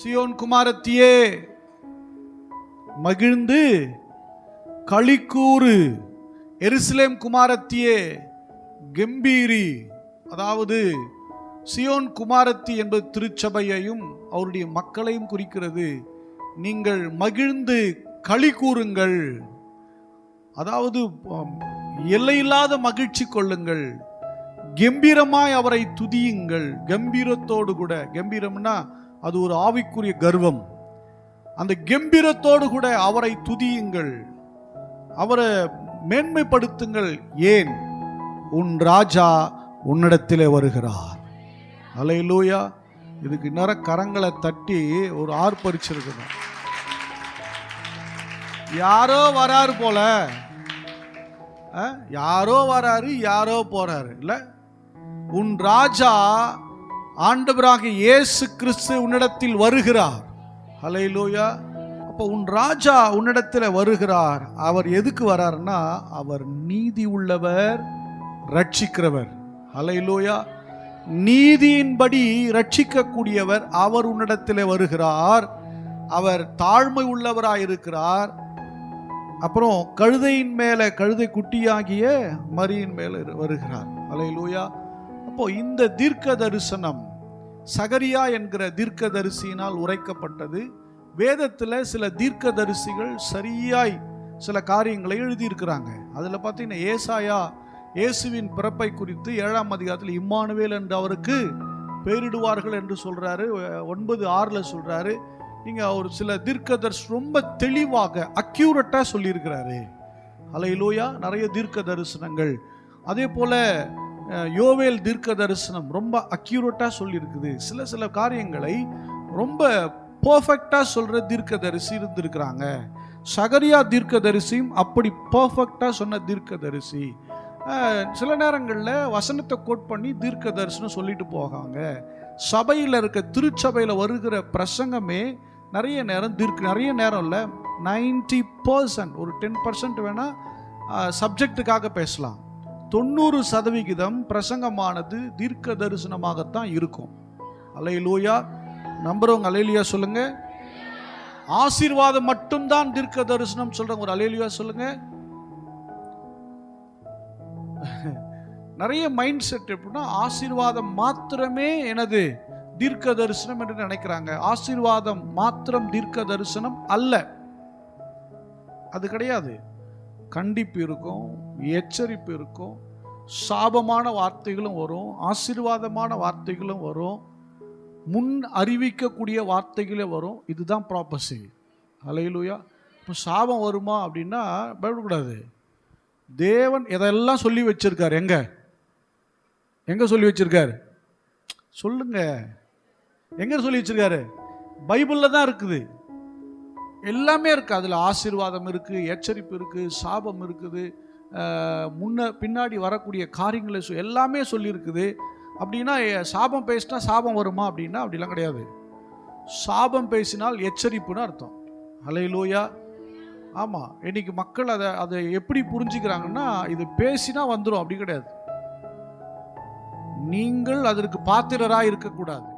Zion குமாரத்தியே மகிழ்ந்து களிக்கூறு, எருசலேம் குமாரத்தியே கம்பீரி. அதாவது Zion குமாரத்தி என்பது திருச்சபையையும் அவருடைய மக்களையும் குறிக்கிறது. நீங்கள் மகிழ்ந்து களி கூறுங்கள், அதாவது எல்லையில்லாத மகிழ்ச்சி கொள்ளுங்கள், கம்பீரமாய் அவரை துதியுங்கள். கம்பீரத்தோடு கூட, கம்பீரம்னா அது ஒரு ஆவிக்குரிய கர்வம். அந்த கம்பீரத்தோடு கூட அவரை துதியுங்கள், அவரை மேன்மைப்படுத்துங்கள். ஏன்? உன் ராஜா உன்னிடத்திலே வருகிறார். அல்லேலூயா. இதுக்கு நேர கரங்களை தட்டி ஒரு ஆர்ப்பரிச்சிருக்கணும். யாரோ வராரு போல, யாரோ வராரு, யாரோ போறாரு இல்ல. உன் ராஜா ஆண்டவராக இயேசு கிறிஸ்து உன்னிடத்தில் வருகிறார். அல்லேலூயா. அப்போ உன் ராஜா உன்னிடத்தில் வருகிறார். அவர் எதுக்கு வராருன்னா, அவர் நீதி உள்ளவர், ரட்சிக்கிறவர். அல்லேலூயா. நீதியின்படி ரட்சிக்கக்கூடியவர் அவர் உன்னிடத்தில் வருகிறார். அவர் தாழ்மை உள்ளவராயிருக்கிறார். அப்புறம் கழுதையின் மேல, கழுதை குட்டியாகிய மரியின் மேல வருகிறார். அல்லேலூயா. அப்போ இந்த தீர்க்க தரிசனம் சகரியா என்கிற தீர்க்க தரிசியினால் உரைக்கப்பட்டது. வேதத்தில் சில தீர்க்க தரிசிகள் சரியாய் சில காரியங்களை எழுதியிருக்கிறாங்க. அதில் பார்த்தீங்கன்னா ஏசாயா இயேசுவின் பிறப்பை குறித்து 7ஆம் அதிகாரத்தில் இம்மானுவேல் என்று அவருக்கு பெயரிடுவார்கள் என்று சொல்றாரு. 9:6 சொல்றாரு. நீங்க ஒரு சில தீர்க்கதரிசி ரொம்ப தெளிவாக அக்யூரட்டா சொல்லியிருக்கிறாரு. அல்லேலூயா. நிறைய தீர்க்க தரிசனங்கள். அதே போல யோவேல் தீர்க்க தரிசனம் ரொம்ப அக்யூரட்டா சொல்லியிருக்குது. சில காரியங்களை ரொம்ப பர்ஃபெக்டா சொல்ற தீர்க்க தரிசி இருந்திருக்கிறாங்க. சகரியா தீர்க்க தரிசியும் அப்படி பர்ஃபெக்டா சொன்ன தீர்க்க தரிசி. சில நேரங்களில் வசனத்தை கோட் பண்ணி தீர்க்க தரிசனம் சொல்லிட்டு போகாங்க. சபையில் இருக்க திருச்சபையில் வருகிற பிரசங்கமே நிறைய நேரம் நிறைய நேரம் இல்லை, 90%, ஒரு 10% வேணா சப்ஜெக்டுக்காக பேசலாம். 90% பிரசங்கமானது தீர்க்க தரிசனமாகத்தான் இருக்கும். அல்லேலூயா. நம்புறவங்க அல்லேலூயா சொல்லுங்க. ஆசீர்வாதம் மட்டும்தான் தீர்க்க தரிசனம் சொல்றவங்க ஒரு அல்லேலூயா சொல்லுங்க. நிறைய மைண்ட் செட் எப்படின்னா, ஆசீர்வாதம் மாத்திரமே எனது தீர்க்க தரிசனம் என்று நினைக்கிறாங்க. ஆசீர்வாதம் மாத்திரம் தீர்க்க தரிசனம் அல்ல, அது கிடையாது. கண்டிப்பு இருக்கும், எச்சரிப்பு இருக்கும், சாபமான வார்த்தைகளும் வரும், ஆசீர்வாதமான வார்த்தைகளும் வரும், முன் அறிவிக்கக்கூடிய வார்த்தைகளே வரும். இதுதான் ப்ராப்பர்சி. அல்லேலூயா. இப்போ சாபம் வருமா அப்படின்னா பயப்படக்கூடாது. தேவன் எதெல்லாம் சொல்லி வச்சிருக்காரு. எங்க சொல்லி வச்சிருக்காரு சொல்லுங்க. எங்க சொல்லி வச்சிருக்காரு? பைபிள்ல தான் இருக்குது. எல்லாமே இருக்கு. அதுல ஆசீர்வாதம் இருக்கு, எச்சரிப்பு இருக்கு, சாபம் இருக்குது, பின்னாடி வரக்கூடிய காரியங்களை எல்லாமே சொல்லி இருக்குது. அப்படின்னா சாபம் பேசினா சாபம் வருமா அப்படின்னா அப்படிலாம் கிடையாது. சாபம் பேசினால் எச்சரிப்புன்னு அர்த்தம். அல்லேலூயா. ஆமா. இன்னைக்கு மக்கள் அதை எப்படி புரிஞ்சுக்கிறாங்கன்னா, இது பேசினா வந்துடும், அப்படி கிடையாது. நீங்கள் அதற்கு பாத்திரராக இருக்கக்கூடாது.